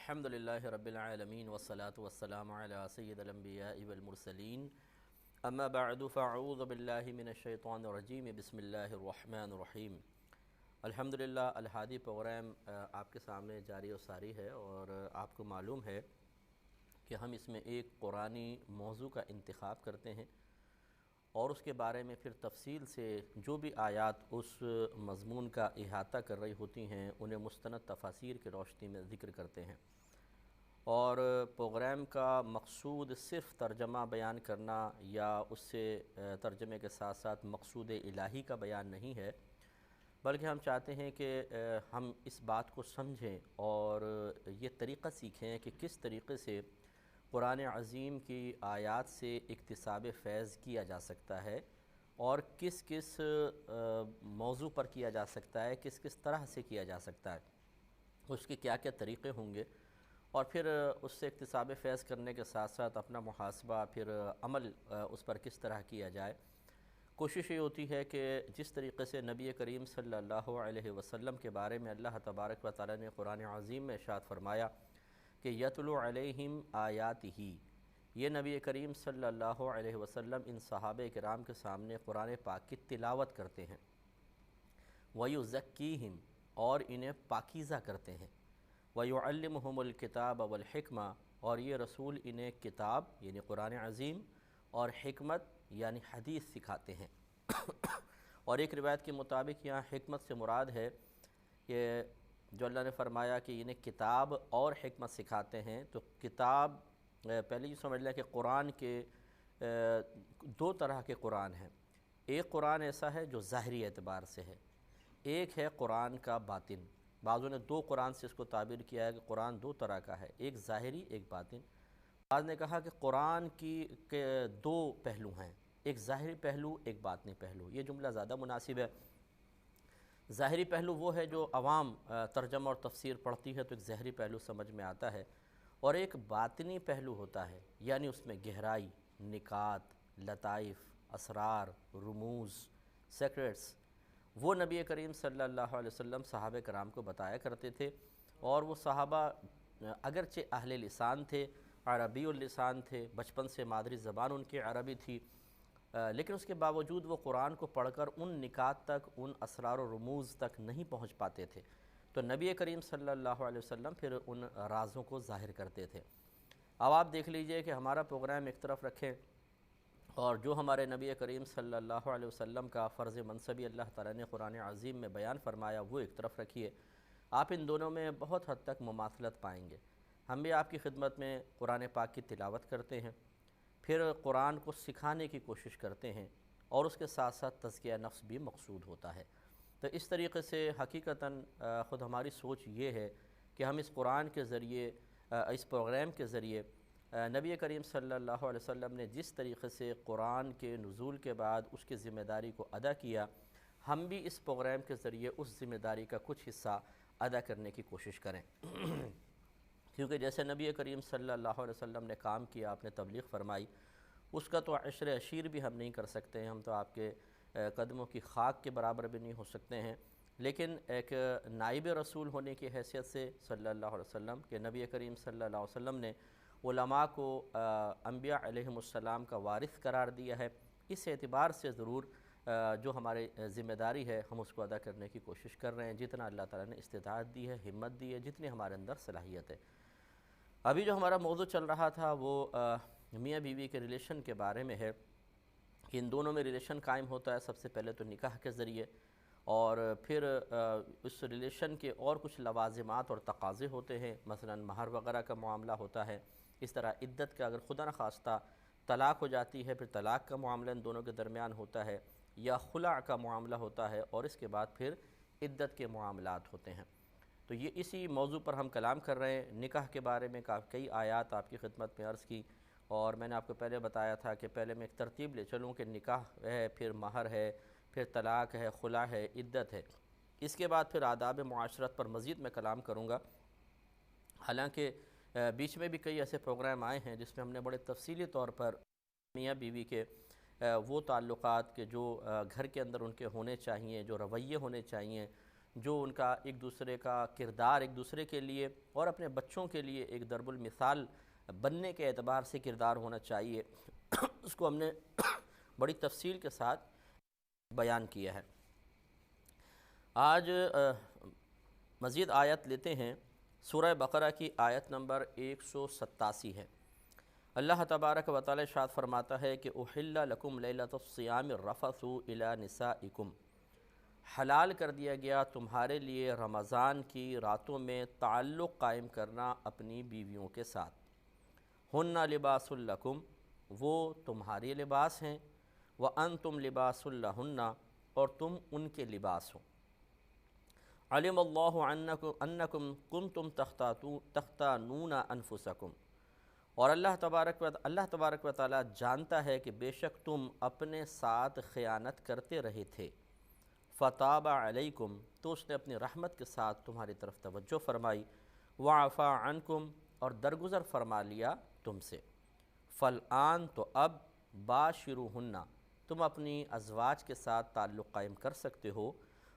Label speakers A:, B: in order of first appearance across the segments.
A: الحمدللہ رب العالمین والصلاة والسلام علی سید الانبیاء والمرسلین اما بعد فاعوذ باللہ من الشیطان الرجیم بسم اللہ الرحمن الرحیم۔ الحمدللہ الہادی پروگرام آپ کے سامنے جاری و ساری ہے، اور آپ کو معلوم ہے کہ ہم اس میں ایک قرآنی موضوع کا انتخاب کرتے ہیں اور اس کے بارے میں پھر تفصیل سے جو بھی آیات اس مضمون کا احاطہ کر رہی ہوتی ہیں انہیں مستند تفاسیر کی روشنی میں ذکر کرتے ہیں، اور پروگرام کا مقصود صرف ترجمہ بیان کرنا یا اس سے ترجمے کے ساتھ ساتھ مقصود الہی کا بیان نہیں ہے، بلکہ ہم چاہتے ہیں کہ ہم اس بات کو سمجھیں اور یہ طریقہ سیکھیں کہ کس طریقے سے قرآن عظیم کی آیات سے اکتساب فیض کیا جا سکتا ہے، اور کس کس موضوع پر کیا جا سکتا ہے، کس کس طرح سے کیا جا سکتا ہے، اس کے کیا کیا طریقے ہوں گے، اور پھر اس سے اکتساب فیض کرنے کے ساتھ ساتھ اپنا محاسبہ پھر عمل اس پر کس طرح کیا جائے۔ کوشش یہ ہوتی ہے کہ جس طریقے سے نبی کریم صلی اللہ علیہ وسلم کے بارے میں اللہ تبارک و تعالی نے قرآن عظیم میں ارشاد فرمایا کہ یتلو علیہم آیاتہ، یہ نبی کریم صلی اللہ علیہ وسلم ان صحابہ کرام کے سامنے قرآن پاک کی تلاوت کرتے ہیں، وَيُزَكِّيهِمْ، اور انہیں پاکیزہ کرتے ہیں، وَيُعَلِّمُهُمُ الْكِتَابَ وَالْحِكْمَةَ، اور یہ رسول انہیں کتاب یعنی قرآن عظیم اور حکمت یعنی حدیث سکھاتے ہیں۔ اور ایک روایت کے مطابق یہاں حکمت سے مراد ہے کہ جو اللہ نے فرمایا کہ انہیں کتاب اور حکمت سکھاتے ہیں، تو کتاب پہلے یہ سمجھ لیں کہ قرآن کے دو طرح کے قرآن ہیں۔ ایک قرآن ایسا ہے جو ظاہری اعتبار سے ہے، ایک ہے قرآن کا باطن۔ بعضوں نے دو قرآن سے اس کو تعبیر کیا ہے کہ قرآن دو طرح کا ہے، ایک ظاہری ایک باطن۔ بعض نے کہا کہ قرآن کے دو پہلو ہیں، ایک ظاہری پہلو ایک باطنی پہلو۔ یہ جملہ زیادہ مناسب ہے۔ ظاہری پہلو وہ ہے جو عوام ترجمہ اور تفسیر پڑھتی ہے تو ایک ظاہری پہلو سمجھ میں آتا ہے، اور ایک باطنی پہلو ہوتا ہے، یعنی اس میں گہرائی، نکات، لطائف، اسرار، رموز، سیکرٹس، وہ نبی کریم صلی اللہ علیہ وسلم صحابہ کرام کو بتایا کرتے تھے۔ اور وہ صحابہ اگرچہ اہل لسان تھے، عربی اللسان تھے، بچپن سے مادری زبان ان کی عربی تھی، لیکن اس کے باوجود وہ قرآن کو پڑھ کر ان نکات تک، ان اسرار و رموز تک نہیں پہنچ پاتے تھے، تو نبی کریم صلی اللہ علیہ وسلم پھر ان رازوں کو ظاہر کرتے تھے۔ اب آپ دیکھ لیجئے کہ ہمارا پروگرام ایک طرف رکھیں، اور جو ہمارے نبی کریم صلی اللہ علیہ وسلم کا فرض منصبی اللہ تعالیٰ نے قرآن عظیم میں بیان فرمایا وہ ایک طرف رکھیے۔ آپ ان دونوں میں بہت حد تک مماثلت پائیں گے۔ ہم بھی آپ کی خدمت میں قرآن پاک کی تلاوت کرتے ہیں، پھر قرآن کو سکھانے کی کوشش کرتے ہیں، اور اس کے ساتھ ساتھ تزکیہ نفس بھی مقصود ہوتا ہے۔ تو اس طریقے سے حقیقتاً خود ہماری سوچ یہ ہے کہ ہم اس قرآن کے ذریعے، اس پروگرام کے ذریعے نبی کریم صلی اللہ علیہ وسلم نے جس طریقے سے قرآن کے نزول کے بعد اس کی ذمہ داری کو ادا کیا، ہم بھی اس پروگرام کے ذریعے اس ذمہ داری کا کچھ حصہ ادا کرنے کی کوشش کریں۔ کیونکہ جیسے نبی کریم صلی اللہ علیہ وسلم نے کام کیا، آپ نے تبلیغ فرمائی، اس کا تو عشر عشیر بھی ہم نہیں کر سکتے ہیں، ہم تو آپ کے قدموں کی خاک کے برابر بھی نہیں ہو سکتے ہیں، لیکن ایک نائب رسول ہونے کی حیثیت سے صلی اللہ علیہ وسلم کہ نبی کریم صلی اللہ علیہ وسلم نے علماء کو انبیاء علیہم السلام کا وارث قرار دیا ہے، اس اعتبار سے ضرور جو ہماری ذمہ داری ہے ہم اس کو ادا کرنے کی کوشش کر رہے ہیں، جتنا اللہ تعالیٰ نے استطاعت دی ہے، ہمت دی ہے، جتنی ہمارے اندر صلاحیت ہے۔ ابھی جو ہمارا موضوع چل رہا تھا وہ میاں بیوی کے ریلیشن کے بارے میں ہے کہ ان دونوں میں ریلیشن قائم ہوتا ہے سب سے پہلے تو نکاح کے ذریعے، اور پھر اس ریلیشن کے اور کچھ لوازمات اور تقاضے ہوتے ہیں، مثلا مہر وغیرہ کا معاملہ ہوتا ہے، اس طرح عدت کا اگر خدا نخواستہ طلاق ہو جاتی ہے پھر طلاق کا معاملہ ان دونوں کے درمیان ہوتا ہے، یا خلع کا معاملہ ہوتا ہے، اور اس کے بعد پھر عدت کے معاملات ہوتے ہیں۔ تو یہ اسی موضوع پر ہم کلام کر رہے ہیں۔ نکاح کے بارے میں کئی آیات آپ کی خدمت میں عرض کی، اور میں نے آپ کو پہلے بتایا تھا کہ پہلے میں ایک ترتیب لے چلوں کہ نکاح ہے، پھر مہر ہے، پھر طلاق ہے، خلع ہے، عدت ہے، اس کے بعد پھر آداب معاشرت پر مزید میں کلام کروں گا۔ حالانکہ بیچ میں بھی کئی ایسے پروگرام آئے ہیں جس میں ہم نے بڑے تفصیلی طور پر میاں بیوی کے وہ تعلقات کے جو گھر کے اندر ان کے ہونے چاہیے، جو رویے ہونے چاہیے، جو ان کا ایک دوسرے کا کردار ایک دوسرے کے لیے اور اپنے بچوں کے لیے ایک ضرب المثال بننے کے اعتبار سے کردار ہونا چاہیے، اس کو ہم نے بڑی تفصیل کے ساتھ بیان کیا ہے۔ آج مزید آیت لیتے ہیں، سورہ بقرہ کی آیت نمبر 187 ہے۔ اللہ تبارک و تعالی ارشاد فرماتا ہے کہ احل لکم لیلۃ الصیام الرفث الی نسائکم، حلال کر دیا گیا تمہارے لیے رمضان کی راتوں میں تعلق قائم کرنا اپنی بیویوں کے ساتھ۔ ہن لباس لکم، وہ تمہارے لباس ہیں، وانتم لباس لہن، اور تم ان کے لباس ہو۔ علم اللہ انکم کنتم تختانون انفسکم، اور اللہ تبارک و تعالی جانتا ہے کہ بے شک تم اپنے ساتھ خیانت کرتے رہے تھے۔ فتاب علیکم، تو اس نے اپنی رحمت کے ساتھ تمہاری طرف توجہ فرمائی، وعفا عنکم، اور درگزر فرما لیا تم سے۔ فالآن، تو اب، باشروہن، تم اپنی ازواج کے ساتھ تعلق قائم کر سکتے ہو،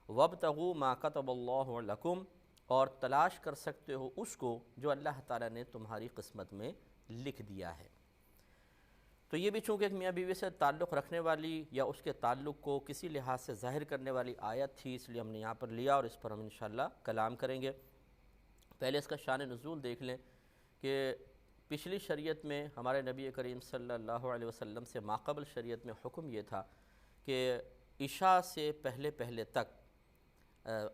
A: وابتغوا ما کتب اللہ لکم، اور تلاش کر سکتے ہو اس کو جو اللہ تعالیٰ نے تمہاری قسمت میں لکھ دیا ہے۔ تو یہ بھی چونکہ ایک میاں بیوی سے تعلق رکھنے والی یا اس کے تعلق کو کسی لحاظ سے ظاہر کرنے والی آیت تھی، اس لیے ہم نے یہاں پر لیا اور اس پر ہم انشاءاللہ کلام کریں گے۔ پہلے اس کا شان نزول دیکھ لیں کہ پچھلی شریعت میں ہمارے نبی کریم صلی اللہ علیہ وسلم سے ماقبل شریعت میں حکم یہ تھا کہ عشاء سے پہلے تک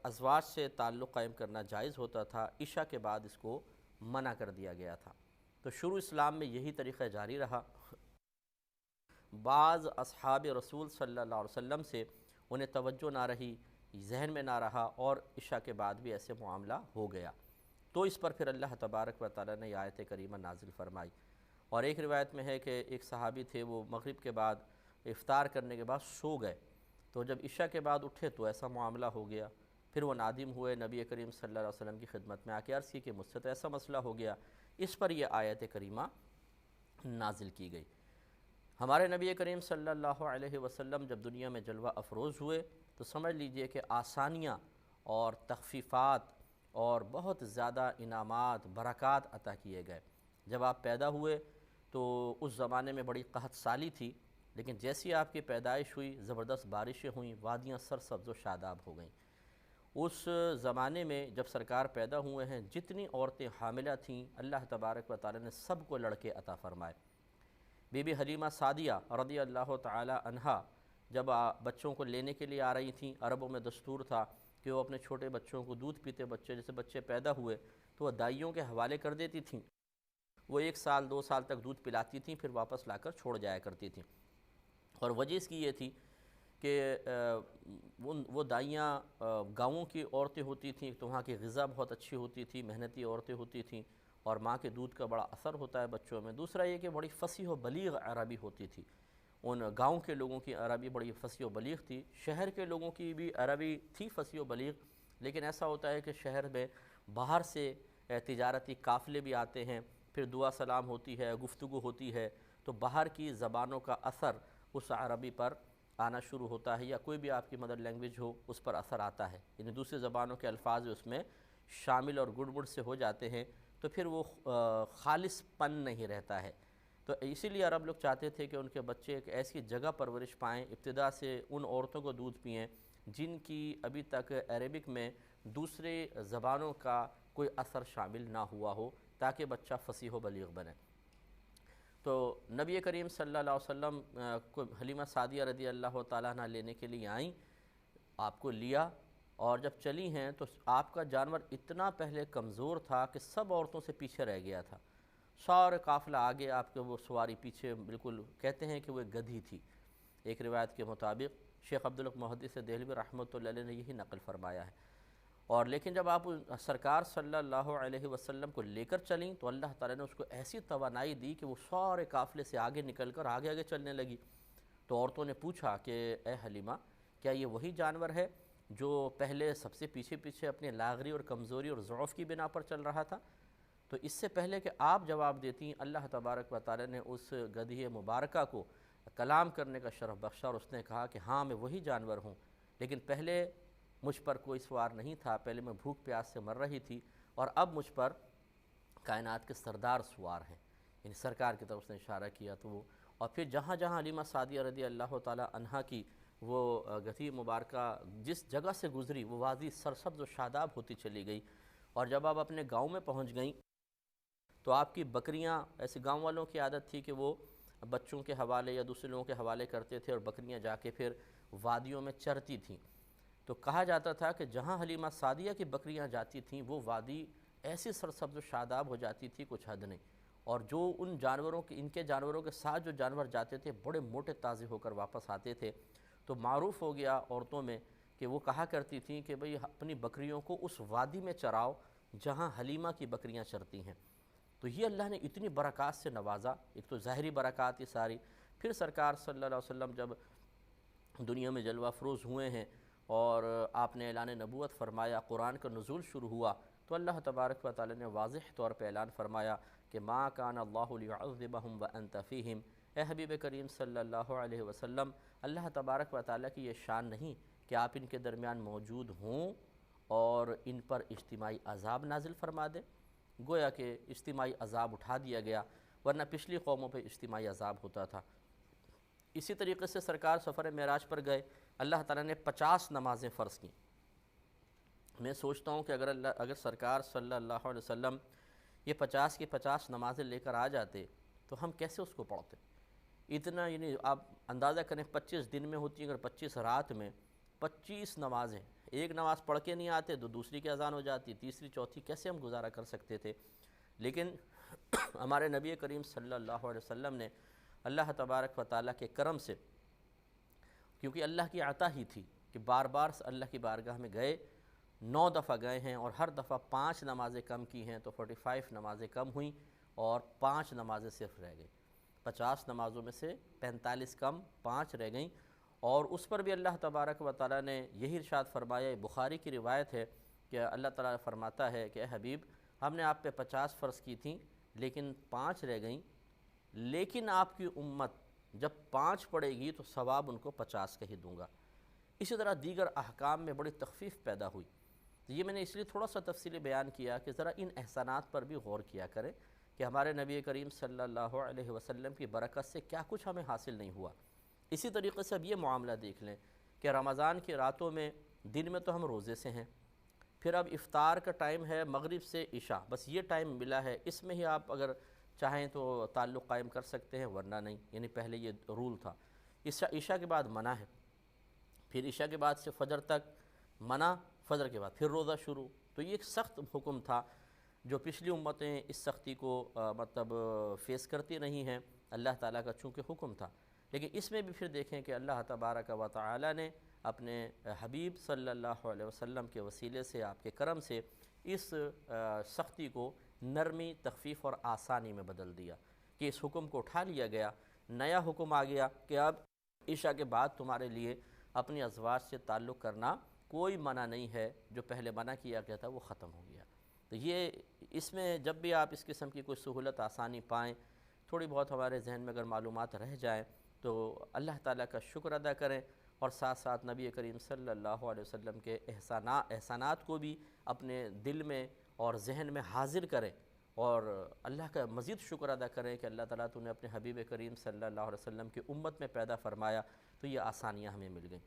A: ازواج سے تعلق قائم کرنا جائز ہوتا تھا، عشاء کے بعد اس کو منع کر دیا گیا تھا۔ تو شروع اسلام میں یہی طریقہ جاری رہا۔ بعض اصحاب رسول صلی اللہ علیہ وسلم سے انہیں توجہ نہ رہی، ذہن میں نہ رہا، اور عشاء کے بعد بھی ایسے معاملہ ہو گیا، تو اس پر پھر اللہ تبارک و تعالیٰ نے آیت کریمہ نازل فرمائی۔ اور ایک روایت میں ہے کہ ایک صحابی تھے، وہ مغرب کے بعد افطار کرنے کے بعد سو گئے، تو جب عشاء کے بعد اٹھے تو ایسا معاملہ ہو گیا، پھر وہ نادم ہوئے، نبی کریم صلی اللہ علیہ وسلم کی خدمت میں آ کے عرض کی کہ مجھ سے تو ایسا مسئلہ ہو گیا۔ اس پر یہ آیت کریمہ نازل کی گئی۔ ہمارے نبی کریم صلی اللہ علیہ وسلم جب دنیا میں جلوہ افروز ہوئے تو سمجھ لیجئے کہ آسانیاں اور تخفیفات اور بہت زیادہ انعامات، برکات عطا کیے گئے۔ جب آپ پیدا ہوئے تو اس زمانے میں بڑی قحط سالی تھی، لیکن جیسی آپ کی پیدائش ہوئی زبردست بارشیں ہوئیں، وادیاں سرسبز و شاداب ہو گئیں۔ اس زمانے میں جب سرکار پیدا ہوئے ہیں، جتنی عورتیں حاملہ تھیں اللہ تبارک و تعالی نے سب کو لڑکے عطا فرمائے۔ بی بی حلیمہ سعدیہ رضی اللہ تعالی عنہا جب بچوں کو لینے کے لیے آ رہی تھیں، عربوں میں دستور تھا کہ وہ اپنے چھوٹے بچوں کو، دودھ پیتے بچے، جیسے بچے پیدا ہوئے تو وہ دائیوں کے حوالے کر دیتی تھیں، وہ 1 سال 2 سال تک دودھ پلاتی تھیں، پھر واپس لا کر چھوڑ جایا کرتی تھیں۔ اور وجہ اس کی یہ تھی کہ وہ دائیاں گاؤں کی عورتیں ہوتی تھیں، تو وہاں کی غذا بہت اچھی ہوتی تھی، محنتی عورتیں ہوتی تھیں، اور ماں کے دودھ کا بڑا اثر ہوتا ہے بچوں میں۔ دوسرا یہ کہ بڑی فصیح و بلیغ عربی ہوتی تھی، ان گاؤں کے لوگوں کی عربی بڑی فصیح و بلیغ تھی، شہر کے لوگوں کی بھی عربی تھی فصیح و بلیغ، لیکن ایسا ہوتا ہے کہ شہر میں باہر سے تجارتی قافلے بھی آتے ہیں، پھر دعا سلام ہوتی ہے، گفتگو ہوتی ہے، تو باہر کی زبانوں کا اثر اس عربی پر آنا شروع ہوتا ہے، یا کوئی بھی آپ کی مدر لینگویج ہو اس پر اثر آتا ہے، یعنی دوسری زبانوں کے الفاظ اس میں شامل اور گڑ سے ہو جاتے ہیں، تو پھر وہ خالص پن نہیں رہتا ہے۔ تو اسی لیے عرب لوگ چاہتے تھے کہ ان کے بچے ایک ایسی جگہ پرورش پائیں، ابتدا سے ان عورتوں کو دودھ پئیں جن کی ابھی تک عربک میں دوسرے زبانوں کا کوئی اثر شامل نہ ہوا ہو، تاکہ بچہ فصیح و بلیغ بنے۔ تو نبی کریم صلی اللہ علیہ وسلم کو حلیمہ سعدیہ رضی اللہ تعالیٰ عنہ لینے کے لیے آئیں، آپ کو لیا، اور جب چلی ہیں تو آپ کا جانور اتنا پہلے کمزور تھا کہ سب عورتوں سے پیچھے رہ گیا تھا، سارے قافلہ آگے، آپ کے وہ سواری پیچھے، بالکل کہتے ہیں کہ وہ ایک گدھی تھی۔ ایک روایت کے مطابق شیخ عبدالحق محدث دہلوی رحمۃ اللہ علیہ نے یہی نقل فرمایا ہے۔ اور لیکن جب آپ سرکار صلی اللہ علیہ وسلم کو لے کر چلیں تو اللہ تعالیٰ نے اس کو ایسی توانائی دی کہ وہ سارے قافلے سے آگے نکل کر آگے چلنے لگی۔ تو عورتوں نے پوچھا کہ اے حلیمہ، کیا یہ وہی جانور ہے جو پہلے سب سے پیچھے اپنی لاغری اور کمزوری اور ضعف کی بنا پر چل رہا تھا؟ تو اس سے پہلے کہ آپ جواب دیتی، اللہ تبارک و تعالیٰ نے اس گدھی مبارکہ کو کلام کرنے کا شرف بخشا، اور اس نے کہا کہ ہاں میں وہی جانور ہوں، لیکن پہلے مجھ پر کوئی سوار نہیں تھا، پہلے میں بھوک پیاس سے مر رہی تھی، اور اب مجھ پر کائنات کے سردار سوار ہیں، یعنی سرکار کی طرف اس نے اشارہ کیا۔ تو وہ اور پھر جہاں جہاں حلیمہ سعدیہ رضی اللہ تعالی عنہا کی وہ گدھی مبارکہ جس جگہ سے گزری، وہ وادی سرسبز و شاداب ہوتی چلی گئی، اور جب آپ اپنے گاؤں میں پہنچ گئیں تو آپ کی بکریاں، ایسے گاؤں والوں کی عادت تھی کہ وہ بچوں کے حوالے یا دوسرے لوگوں کے حوالے کرتے تھے، اور بکریاں جا کے پھر وادیوں میں چرتی تھیں۔ تو کہا جاتا تھا کہ جہاں حلیمہ سعدیہ کی بکریاں جاتی تھیں وہ وادی ایسی سرسبز و شاداب ہو جاتی تھی، کچھ حد نہیں، اور جو ان کے جانوروں کے ساتھ جو جانور جاتے تھے بڑے موٹے تازے ہو کر واپس آتے تھے۔ تو معروف ہو گیا عورتوں میں کہ وہ کہا کرتی تھیں کہ بھئی اپنی بکریوں کو اس وادی میں چراؤ جہاں حلیمہ کی بکریاں چرتی ہیں۔ تو یہ اللہ نے اتنی برکات سے نوازا، ایک تو ظاہری برکات یہ ساری، پھر سرکار صلی اللہ علیہ وسلم جب دنیا میں جلوہ افروز ہوئے ہیں اور آپ نے اعلان نبوت فرمایا، قرآن کا نزول شروع ہوا، تو اللہ تبارک و تعالی نے واضح طور پہ اعلان فرمایا کہ ما کان اللہ لیعذبہم وانت فیہم، اے حبیب کریم صلی اللہ علیہ وسلم، اللہ تبارک و تعالی کی یہ شان نہیں کہ آپ ان کے درمیان موجود ہوں اور ان پر اجتماعی عذاب نازل فرما دے۔ گویا کہ اجتماعی عذاب اٹھا دیا گیا، ورنہ پچھلی قوموں پہ اجتماعی عذاب ہوتا تھا۔ اسی طریقے سے سرکار سفر معراج پر گئے، اللہ تعالیٰ نے 50 نمازیں فرض کیں۔ میں سوچتا ہوں کہ اگر سرکار صلی اللہ علیہ وسلم یہ 50 کی 50 نمازیں لے کر آ جاتے تو ہم کیسے اس کو پڑھتے؟ اتنا، یعنی آپ اندازہ کریں 25 دن میں ہوتی ہیں، اگر 25 رات میں 25 نمازیں، ایک نماز پڑھ کے نہیں آتے تو دوسری کی اذان ہو جاتی، تیسری چوتھی، کیسے ہم گزارا کر سکتے تھے؟ لیکن ہمارے نبی کریم صلی اللہ علیہ وسلم نے اللہ تبارک و تعالیٰ کے کرم سے، کیونکہ اللہ کی عطا ہی تھی کہ بار بار اللہ کی بارگاہ میں گئے، 9 دفعہ گئے ہیں اور ہر دفعہ 5 نمازیں کم کی ہیں، تو 45 نمازیں کم ہوئیں اور 5 نمازیں صرف رہ گئیں۔ 50 نمازوں میں سے 45 کم، 5 رہ گئیں، اور اس پر بھی اللہ تبارک و تعالیٰ نے یہی ارشاد فرمایا، بخاری کی روایت ہے کہ اللہ تعالیٰ فرماتا ہے کہ اے حبیب، ہم نے آپ پہ 50 فرض کی تھیں لیکن 5 رہ گئیں، لیکن آپ کی امت جب 5 پڑے گی تو ثواب ان کو 50 کا ہی دوں گا۔ اسی طرح دیگر احکام میں بڑی تخفیف پیدا ہوئی۔ تو یہ میں نے اس لیے تھوڑا سا تفصیلی بیان کیا کہ ذرا ان احسانات پر بھی غور کیا کریں کہ ہمارے نبی کریم صلی اللہ علیہ وسلم کی برکت سے کیا کچھ ہمیں حاصل نہیں ہوا۔ اسی طریقے سے اب یہ معاملہ دیکھ لیں کہ رمضان کی راتوں میں، دن میں تو ہم روزے سے ہیں، پھر اب افطار کا ٹائم ہے مغرب سے عشاء، بس یہ ٹائم ملا ہے، اس میں ہی آپ اگر چاہیں تو تعلق قائم کر سکتے ہیں، ورنہ نہیں، یعنی پہلے یہ رول تھا۔ عشاء کے بعد منع ہے، پھر عشاء کے بعد سے فجر تک منع، فجر کے بعد پھر روزہ شروع۔ تو یہ ایک سخت حکم تھا جو پچھلی امتیں اس سختی کو فیس کرتی نہیں ہیں، اللہ تعالیٰ کا چونکہ حکم تھا۔ لیکن اس میں بھی پھر دیکھیں کہ اللہ تبارک و تعالیٰ نے اپنے حبیب صلی اللہ علیہ وسلم کے وسیلے سے، آپ کے کرم سے، اس سختی کو نرمی، تخفیف اور آسانی میں بدل دیا کہ اس حکم کو اٹھا لیا گیا۔ نیا حکم آ گیا کہ اب عشاء کے بعد تمہارے لیے اپنی ازواج سے تعلق کرنا کوئی منع نہیں ہے، جو پہلے منع کیا گیا تھا وہ ختم ہو گیا۔ تو یہ اس میں جب بھی آپ اس قسم کی کوئی سہولت، آسانی پائیں، تھوڑی بہت ہمارے ذہن میں اگر معلومات رہ جائیں تو اللہ تعالیٰ کا شکر ادا کریں، اور ساتھ ساتھ نبی کریم صلی اللہ علیہ وسلم کے احسانات کو بھی اپنے دل میں اور ذہن میں حاضر کریں، اور اللہ کا مزید شکر ادا کریں کہ اللہ تعالیٰ تو نے اپنے حبیب کریم صلی اللہ علیہ وسلم کی امت میں پیدا فرمایا، تو یہ آسانیاں ہمیں مل گئیں۔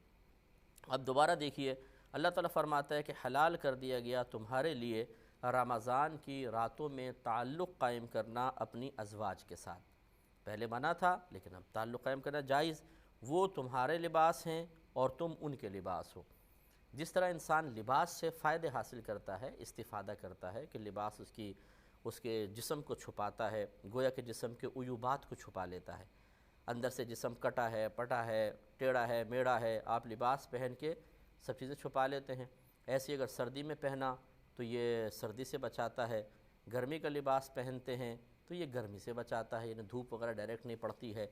A: اب دوبارہ دیکھیے، اللہ تعالیٰ فرماتا ہے کہ حلال کر دیا گیا تمہارے لیے رمضان کی راتوں میں تعلق قائم کرنا اپنی ازواج کے ساتھ۔ پہلے منع تھا لیکن اب تعلق قائم کرنا جائز، وہ تمہارے لباس ہیں اور تم ان کے لباس ہو۔ جس طرح انسان لباس سے فائدے حاصل کرتا ہے، استفادہ کرتا ہے کہ لباس اس کے جسم کو چھپاتا ہے، گویا کہ جسم کے عیوبات کو چھپا لیتا ہے، اندر سے جسم کٹا ہے، پٹا ہے، ٹیڑھا ہے، میڑا ہے، آپ لباس پہن کے سب چیزیں چھپا لیتے ہیں۔ ایسے اگر سردی میں پہنا تو یہ سردی سے بچاتا ہے، گرمی کا لباس پہنتے ہیں تو یہ گرمی سے بچاتا ہے، یعنی دھوپ وغیرہ ڈائریکٹ نہیں پڑتی ہے،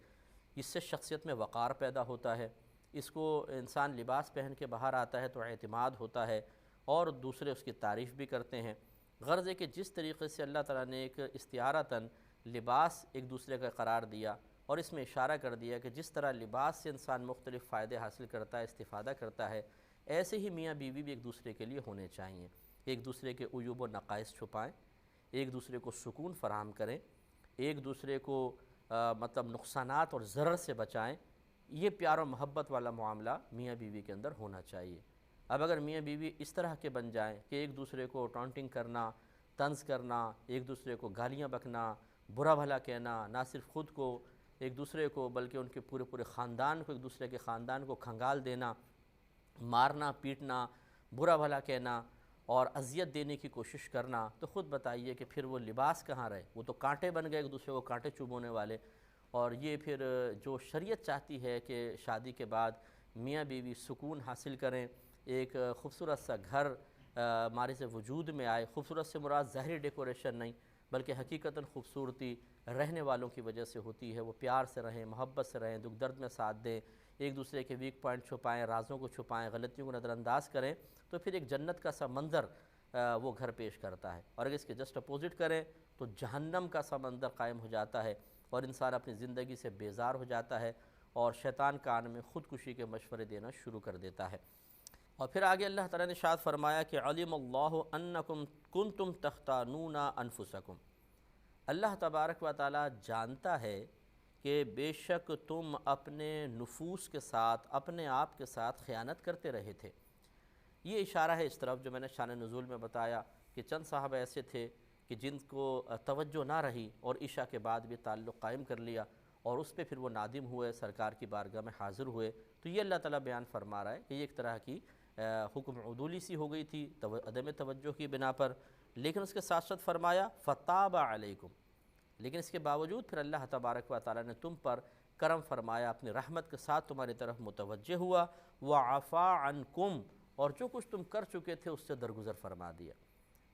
A: اس سے شخصیت میں وقار پیدا ہوتا ہے۔ اس کو انسان لباس پہن کے باہر آتا ہے تو اعتماد ہوتا ہے اور دوسرے اس کی تعریف بھی کرتے ہیں۔ غرض ہے کہ جس طریقے سے اللہ تعالیٰ نے ایک استعارتاً لباس ایک دوسرے کا قرار دیا، اور اس میں اشارہ کر دیا کہ جس طرح لباس سے انسان مختلف فائدے حاصل کرتا ہے، استفادہ کرتا ہے، ایسے ہی میاں بیوی بھی ایک دوسرے کے لیے ہونے چاہیے، ایک دوسرے کے عیوب و نقائص چھپائیں، ایک دوسرے کو سکون فراہم کریں، ایک دوسرے کو مطلب نقصانات اور ضرر سے بچائیں۔ یہ پیار و محبت والا معاملہ میاں بیوی کے اندر ہونا چاہیے۔ اب اگر میاں بیوی اس طرح کے بن جائیں کہ ایک دوسرے کو ٹانٹنگ کرنا، طنز کرنا، ایک دوسرے کو گالیاں بکنا، برا بھلا کہنا، نہ صرف خود کو، ایک دوسرے کو بلکہ ان کے پورے پورے خاندان کو، ایک دوسرے کے خاندان کو کھنگال دینا، مارنا پیٹنا، برا بھلا کہنا اور اذیت دینے کی کوشش کرنا، تو خود بتائیے کہ پھر وہ لباس کہاں رہے؟ وہ تو کانٹے بن گئے، ایک دوسرے کو کانٹے چبونے والے۔ اور یہ پھر جو شریعت چاہتی ہے کہ شادی کے بعد میاں بیوی سکون حاصل کریں، ایک خوبصورت سا گھر ہمارے سے وجود میں آئے۔ خوبصورت سے مراد ظاہری ڈیکوریشن نہیں، بلکہ حقیقتاً خوبصورتی رہنے والوں کی وجہ سے ہوتی ہے۔ وہ پیار سے رہیں، محبت سے رہیں، دکھ درد میں ساتھ دیں، ایک دوسرے کے ویک پوائنٹ چھپائیں، رازوں کو چھپائیں، غلطیوں کو نظر انداز کریں، تو پھر ایک جنت کا سا منظر وہ گھر پیش کرتا ہے۔ اور اگر اس کے جسٹ اپوزٹ کریں تو جہنم کا سا منظر قائم ہو جاتا ہے، اور انسان اپنی زندگی سے بیزار ہو جاتا ہے اور شیطان کان میں خودکشی کے مشورے دینا شروع کر دیتا ہے۔ اور پھر آگے اللہ تعالیٰ نے ارشاد فرمایا کہ علم اللہ انکم کنتم تختانون انفسکم، اللہ تبارک و تعالیٰ جانتا ہے کہ بے شک تم اپنے نفوس کے ساتھ، اپنے آپ کے ساتھ خیانت کرتے رہے تھے۔ یہ اشارہ ہے اس طرف جو میں نے شان نزول میں بتایا کہ چند صحابہ ایسے تھے کہ جن کو توجہ نہ رہی اور عشاء کے بعد بھی تعلق قائم کر لیا، اور اس پہ پھر وہ نادم ہوئے، سرکار کی بارگاہ میں حاضر ہوئے۔ تو یہ اللہ تعالیٰ بیان فرما رہا ہے کہ یہ ایک طرح کی حکم عدولی سی ہو گئی تھی عدم توجہ کی بنا پر، لیکن اس کے ساتھ ساتھ فرمایا فتاب علیکم، لیکن اس کے باوجود پھر اللہ تبارک و تعالیٰ نے تم پر کرم فرمایا، اپنی رحمت کے ساتھ تمہاری طرف متوجہ ہوا، وعفا عنکم، اور جو کچھ تم کر چکے تھے اس سے درگزر فرما دیا۔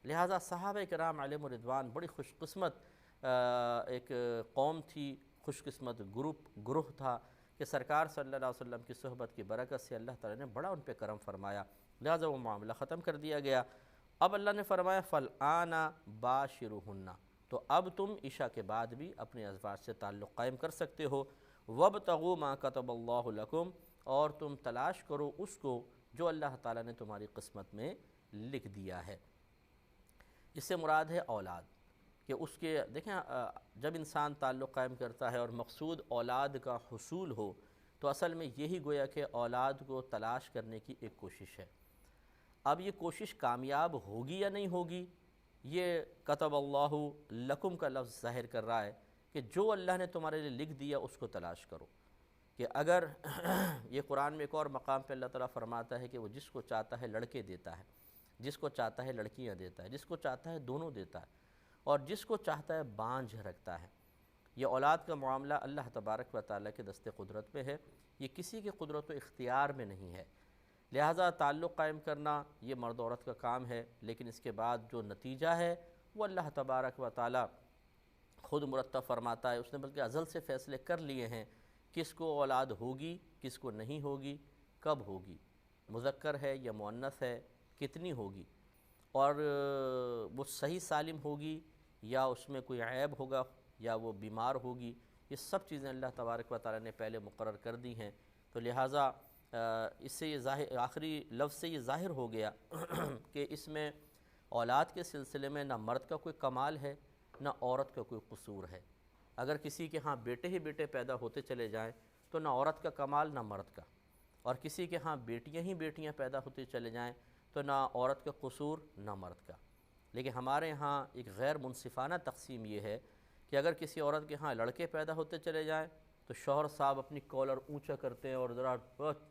A: لہٰذا صحابہ کرام علیہم الرضوان بڑی خوش قسمت ایک قوم تھی، خوش قسمت گروہ تھا کہ سرکار صلی اللہ علیہ وسلم کی صحبت کی برکت سے اللہ تعالیٰ نے بڑا ان پہ کرم فرمایا، لہٰذا وہ معاملہ ختم کر دیا گیا۔ اب اللہ نے فرمایا فالآن باشروہن، تو اب تم عشاء کے بعد بھی اپنے ازواج سے تعلق قائم کر سکتے ہو، وابتغوا ما کتب اللہ لکم، اور تم تلاش کرو اس کو جو اللہ تعالیٰ نے تمہاری قسمت میں لکھ دیا ہے۔ اس سے مراد ہے اولاد، کہ اس کے دیکھیں جب انسان تعلق قائم کرتا ہے اور مقصود اولاد کا حصول ہو، تو اصل میں یہی گویا کہ اولاد کو تلاش کرنے کی ایک کوشش ہے۔ اب یہ کوشش کامیاب ہوگی یا نہیں ہوگی، یہ کتب اللہ لکم کا لفظ ظاہر کر رہا ہے کہ جو اللہ نے تمہارے لیے لکھ دیا اس کو تلاش کرو۔ کہ اگر یہ قرآن میں ایک اور مقام پہ اللہ تعالیٰ فرماتا ہے کہ وہ جس کو چاہتا ہے لڑکے دیتا ہے، جس کو چاہتا ہے لڑکیاں دیتا ہے، جس کو چاہتا ہے دونوں دیتا ہے، اور جس کو چاہتا ہے بانجھ رکھتا ہے۔ یہ اولاد کا معاملہ اللہ تبارک و تعالیٰ کے دست قدرت میں ہے، یہ کسی کی قدرت و اختیار میں نہیں ہے۔ لہٰذا تعلق قائم کرنا یہ مرد عورت کا کام ہے، لیکن اس کے بعد جو نتیجہ ہے وہ اللہ تبارک و تعالیٰ خود مرتب فرماتا ہے۔ اس نے بلکہ ازل سے فیصلے کر لیے ہیں کس کو اولاد ہوگی، کس کو نہیں ہوگی، کب ہوگی، مذکر ہے یا مؤنث ہے، کتنی ہوگی، اور وہ صحیح سالم ہوگی یا اس میں کوئی عیب ہوگا یا وہ بیمار ہوگی، یہ سب چیزیں اللہ تبارک و تعالیٰ نے پہلے مقرر کر دی ہیں۔ تو لہٰذا اس سے یہ آخری لفظ سے یہ ظاہر ہو گیا کہ اس میں اولاد کے سلسلے میں نہ مرد کا کوئی کمال ہے نہ عورت کا کوئی قصور ہے۔ اگر کسی کے ہاں بیٹے ہی بیٹے پیدا ہوتے چلے جائیں تو نہ عورت کا کمال نہ مرد کا، اور کسی کے ہاں بیٹیاں ہی بیٹیاں پیدا ہوتے چلے جائیں تو نہ عورت کا قصور نہ مرد کا۔ لیکن ہمارے ہاں ایک غیر منصفانہ تقسیم یہ ہے کہ اگر کسی عورت کے ہاں لڑکے پیدا ہوتے چلے جائیں تو شوہر صاحب اپنی کالر اونچا کرتے ہیں اور ذرا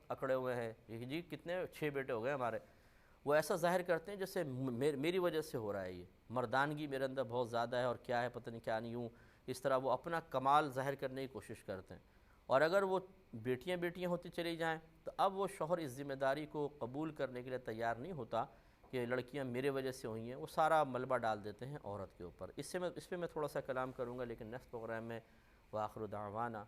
A: اکڑے ہوئے ہیں، جی کتنے 6 بیٹے ہو گئے ہمارے، وہ ایسا ظاہر کرتے ہیں جیسے میری وجہ سے ہو رہا ہے، یہ مردانگی میرے اندر بہت زیادہ ہے اور کیا ہے پتہ نہیں کیا نہیں، یوں اس طرح وہ اپنا کمال ظاہر کرنے کی کوشش کرتے ہیں۔ اور اگر وہ بیٹیاں ہوتی چلی جائیں تو اب وہ شوہر اس ذمہ داری کو قبول کرنے کے لیے تیار نہیں ہوتا کہ لڑکیاں میرے وجہ سے ہوئی ہیں، وہ سارا ملبہ ڈال دیتے ہیں عورت کے اوپر۔ اس پہ میں تھوڑا سا کلام کروں گا لیکن نیکسٹ پروگرام میں۔ وآخر دعوانا